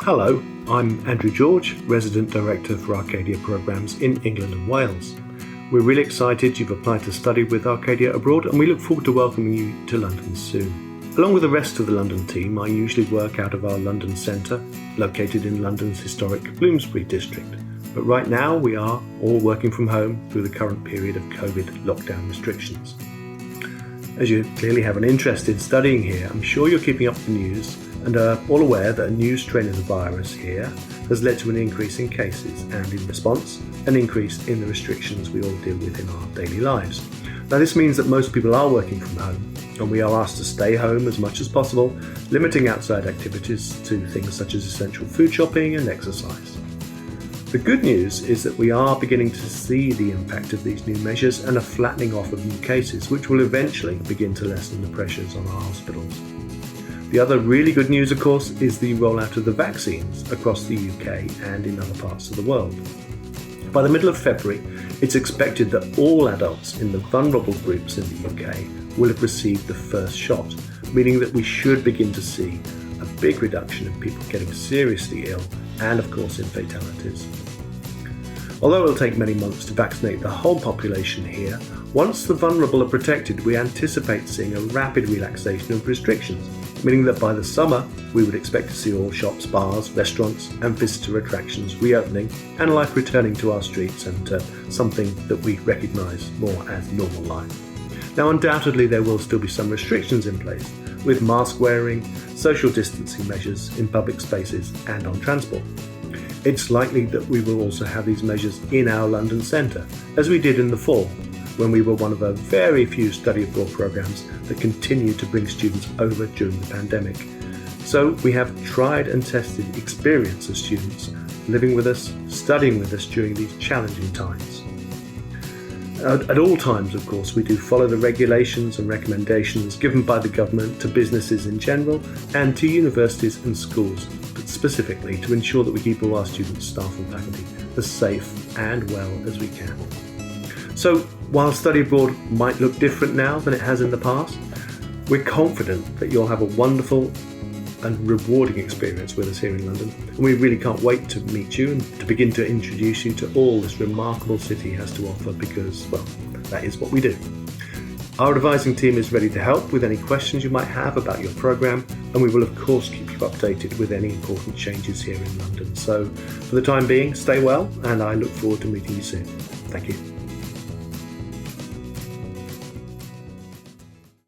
Hello, I'm Andrew George, Resident Director for Arcadia Programmes in England and Wales. We're really excited you've applied to study with Arcadia abroad, and we look forward to welcoming you to London soon. Along with the rest of the London team, I usually work out of our London Centre, located in London's historic Bloomsbury district. But right now we are all working from home through the current period of COVID lockdown restrictions. As you clearly have an interest in studying here, I'm sure you're keeping up with the news and are all aware that a new strain of the virus here has led to an increase in cases and, in response, an increase in the restrictions we all deal with in our daily lives. Now, this means that most people are working from home, and we are asked to stay home as much as possible, limiting outside activities to things such as essential food shopping and exercise. The good news is that we are beginning to see the impact of these new measures and a flattening off of new cases, which will eventually begin to lessen the pressures on our hospitals. The other really good news, of course, is the rollout of the vaccines across the UK and in other parts of the world. By the middle of February, it's expected that all adults in the vulnerable groups in the UK will have received the first shot, meaning that we should begin to see a big reduction in people getting seriously ill and, of course, in fatalities. Although it will take many months to vaccinate the whole population here, once the vulnerable are protected, we anticipate seeing a rapid relaxation of restrictions, meaning that by the summer we would expect to see all shops, bars, restaurants and visitor attractions reopening and life returning to our streets and something that we recognise more as normal life. Now, undoubtedly there will still be some restrictions in place, with mask wearing, social distancing measures in public spaces and on transport. It's likely that we will also have these measures in our London Centre, as we did in the fall, when we were one of a very few study abroad programmes that continued to bring students over during the pandemic. So we have tried and tested experience of students living with us, studying with us during these challenging times. At all times, of course, we do follow the regulations and recommendations given by the government to businesses in general and to universities and schools, but specifically to ensure that we keep all our students, staff and faculty as safe and well as we can. So, while study abroad might look different now than it has in the past, we're confident that you'll have a wonderful and rewarding experience with us here in London, and we really can't wait to meet you and to begin to introduce you to all this remarkable city has to offer because, well, that is what we do. Our advising team is ready to help with any questions you might have about your programme, and we will of course keep you updated with any important changes here in London. So, for the time being, stay well, and I look forward to meeting you soon. Thank you.